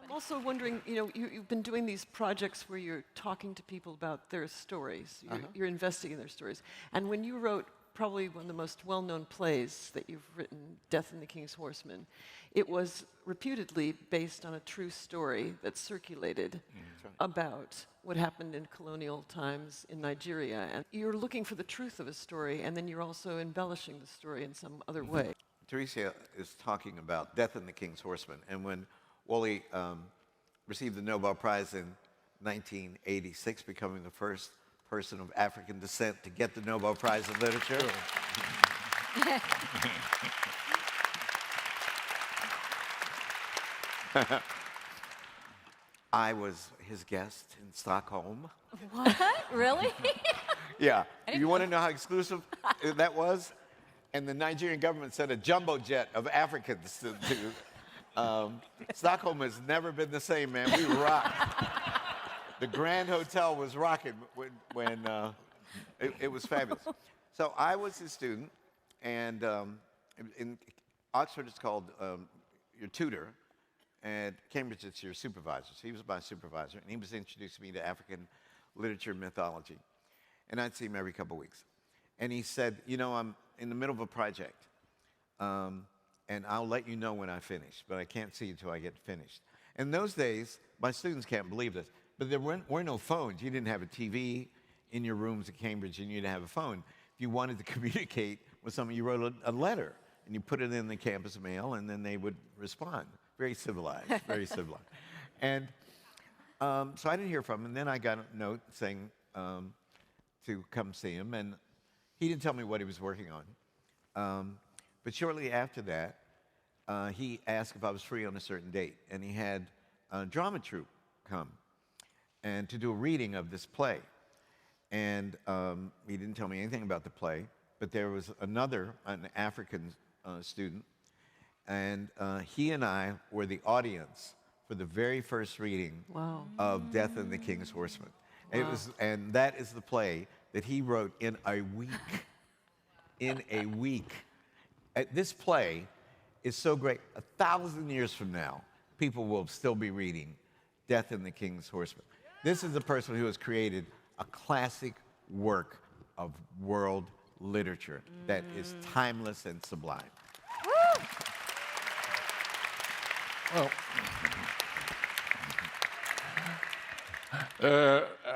I'm also wondering, you've been doing these projects where you're talking to people about their stories. You're investing in their stories. And when you wrote probably one of the most well-known plays that you've written, Death and the King's Horseman, it was reputedly based on a true story that circulated about what happened in colonial times in Nigeria. And you're looking for the truth of a story, and then you're also embellishing the story in some other way. Teresa is talking about Death and the King's Horseman, and when Wole received the Nobel Prize in 1986, becoming the first person of African descent to get the Nobel Prize in Literature. I was his guest in Stockholm. What? Really? Yeah. You want to know how exclusive that was? And the Nigerian government sent a jumbo jet of Africans to Stockholm has never been the same, man. We rocked. The Grand Hotel was rocking when it was fabulous. So I was his student, and in Oxford it's called your tutor, and Cambridge it's your supervisor. So he was my supervisor, and he was introducing me to African literature and mythology. And I'd see him every couple of weeks. And he said, I'm in the middle of a project, and I'll let you know when I finish, but I can't see you until I get finished. In those days, my students can't believe this, but there were no phones. You didn't have a TV in your rooms at Cambridge, and you didn't have a phone. If you wanted to communicate with someone, you wrote a letter, and you put it in the campus mail, and then they would respond. Very civilized, very civilized. And so I didn't hear from him, and then I got a note saying to come see him, and he didn't tell me what he was working on. But shortly after that, he asked if I was free on a certain date, and he had a drama troupe come and to do a reading of this play. And he didn't tell me anything about the play, but there was an African student, and he and I were the audience for the very first reading of Death and the King's Horseman. Wow. And that is the play that he wrote in a week. In a week. This play is so great. 1,000 years from now, people will still be reading Death and the King's Horseman. This is the person who has created a classic work of world literature that is timeless and sublime. Well,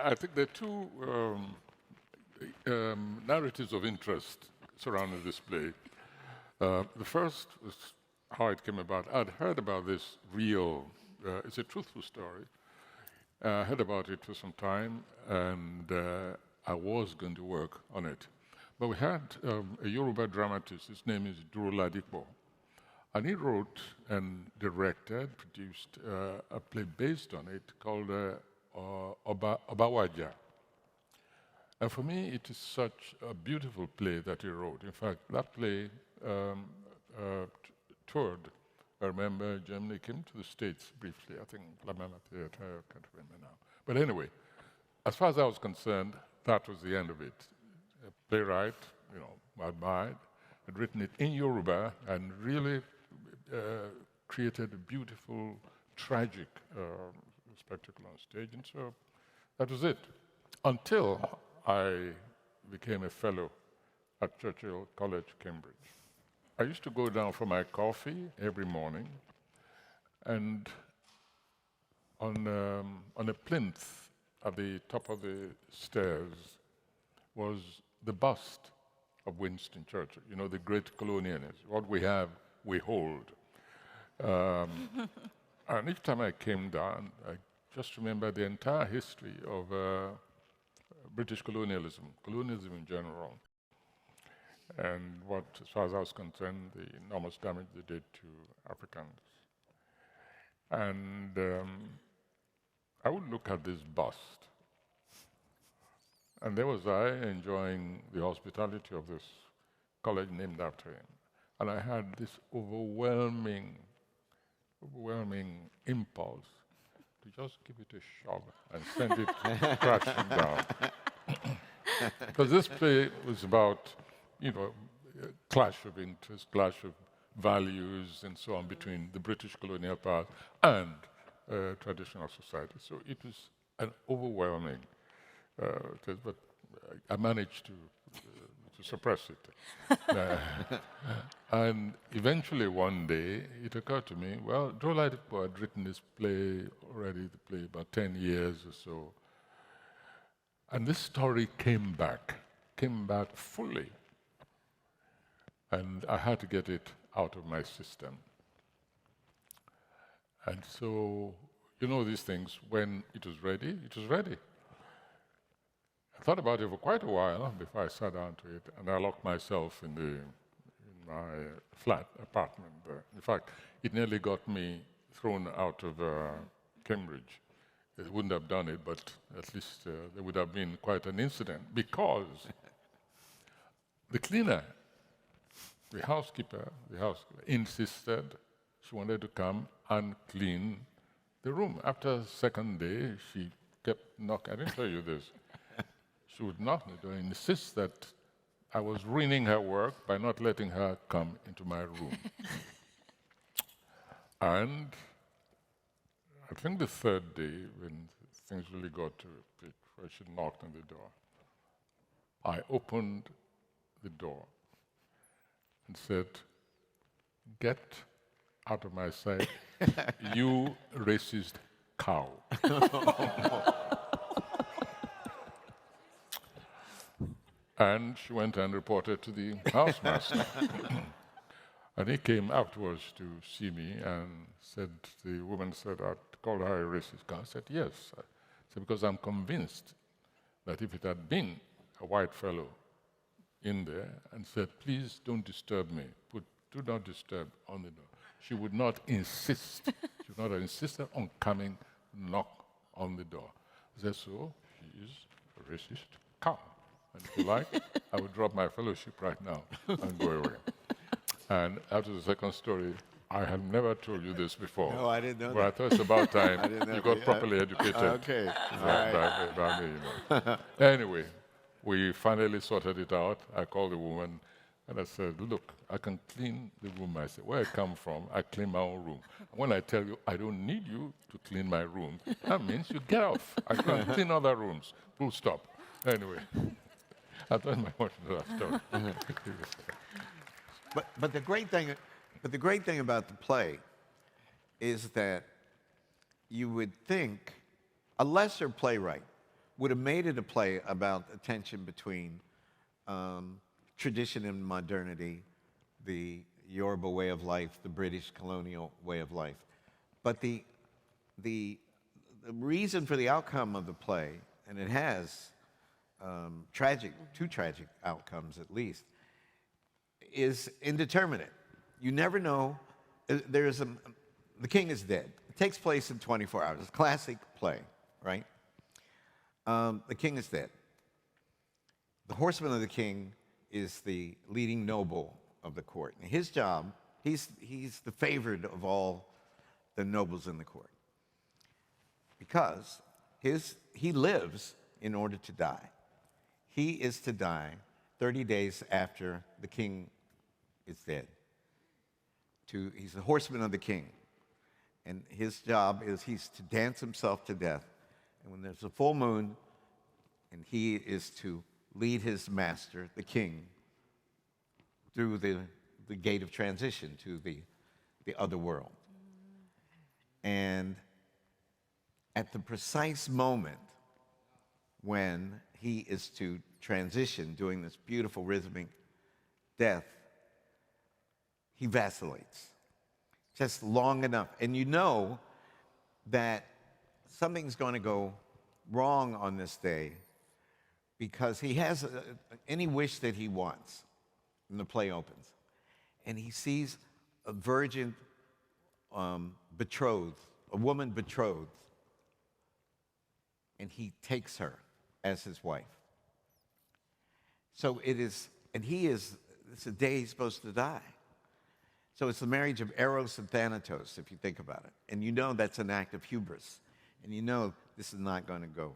I think there are two narratives of interest surrounding this play. The first was how it came about. I'd heard about this it's a truthful story. I heard about it for some time, and I was going to work on it. But we had a Yoruba dramatist, his name is Duro Ladipo, and he wrote and directed, produced a play based on it called Obawaja. And for me, it is such a beautiful play that he wrote. In fact, that play toured. I remember Germany came to the States briefly, I think La Mama Theatre, I can't remember now. But anyway, as far as I was concerned, that was the end of it. A playwright, I admired, had written it in Yoruba and really created a beautiful, tragic spectacle on stage. And so that was it. Until I became a fellow at Churchill College, Cambridge. I used to go down for my coffee every morning, and on a plinth at the top of the stairs was the bust of Winston Churchill, the great colonialist. What we have, we hold. And each time I came down, I just remember the entire history of British colonialism in general, and what, as far as I was concerned, the enormous damage they did to Africans. And I would look at this bust, and there was I enjoying the hospitality of this college named after him. And I had this overwhelming impulse to just give it a shove and send it crashing down. Because this play was about, clash of interest, clash of values and so on between the British colonial power and traditional society. So it was an overwhelming test, but I managed to suppress it. And eventually one day it occurred to me, well, Joe Ladipo had written this play already, the play about 10 years or so. And this story came back fully. And I had to get it out of my system. And so, you know these things, when it was ready, it was ready. I thought about it for quite a while before I sat down to it, and I locked myself in my flat apartment there. In fact, it nearly got me thrown out of Cambridge. It wouldn't have done it, but at least there would have been quite an incident, because the cleaner, the housekeeper insisted she wanted to come and clean the room. After the second day, she kept knocking. I didn't tell you this. She would knock on the door and insist that I was ruining her work by not letting her come into my room. And I think the third day, when things really got to a peak, where she knocked on the door, I opened the door and said, "Get out of my sight, you racist cow." And she went and reported to the housemaster. And he came afterwards to see me and said, the woman said, "I called her a racist cow." I said, "Yes." I said, "Because I'm convinced that if it had been a white fellow in there and said, 'Please don't disturb me, put do not disturb' on the door, she would not insist. She would not have insisted on coming knock on the door." I said, "So she is a racist cow. And if you like, I would drop my fellowship right now and go away." And after the second story, I had never told you this before. No, I didn't know But that. I thought it's about time I didn't know you got that. properly educated. Okay, all right. By me, you know. Anyway, we finally sorted it out. I called the woman and I said, "Look, I can clean the room." I said, "Where I come from, I clean my own room. When I tell you I don't need you to clean my room, that means you get off. I can clean other rooms. Full stop." Anyway, I thought my watch was story. But the great thing about the play is that you would think a lesser playwright would have made it a play about a tension between tradition and modernity, the Yoruba way of life, the British colonial way of life. But the reason for the outcome of the play, and it has two tragic outcomes at least, is indeterminate. You never know. The king is dead. It takes place in 24 hours. It's a classic play, right? The king is dead. The horseman of the king is the leading noble of the court. And his job, he's the favored of all the nobles in the court, because he lives in order to die. He is to die 30 days after the king is dead. He's the horseman of the king. And his job is he's to dance himself to death. And when there's a full moon, and he is to lead his master, the king, through the gate of transition to the other world. And at the precise moment when he is to transition, doing this beautiful rhythmic death, he vacillates just long enough. And you know that something's going to go wrong on this day, because he has any wish that he wants. And the play opens. And he sees a virgin betrothed, a woman betrothed. And he takes her as his wife. So it's the day he's supposed to die. So it's the marriage of Eros and Thanatos, if you think about it. And you know that's an act of hubris. And you know this is not going to go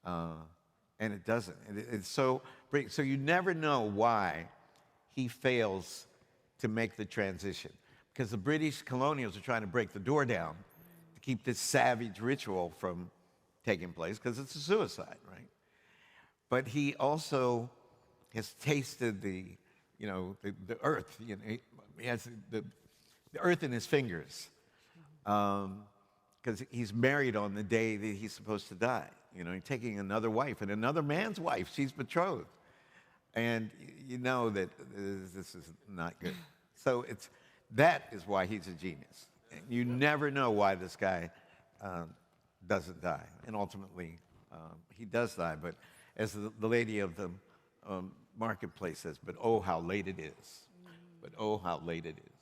well. And it doesn't. It's so you never know why he fails to make the transition. because the British colonials are trying to break the door down to keep this savage ritual from taking place, because it's a suicide, right? But he also has tasted the earth. You know, he has the earth in his fingers, because he's married on the day that he's supposed to die. You know, he's taking another wife, and another man's wife. She's betrothed, and you know that this is not good. So that is why he's a genius. You never know why this guy doesn't die, and ultimately he does die. But as the lady of the marketplace says, but oh, how late it is. But oh, how late it is.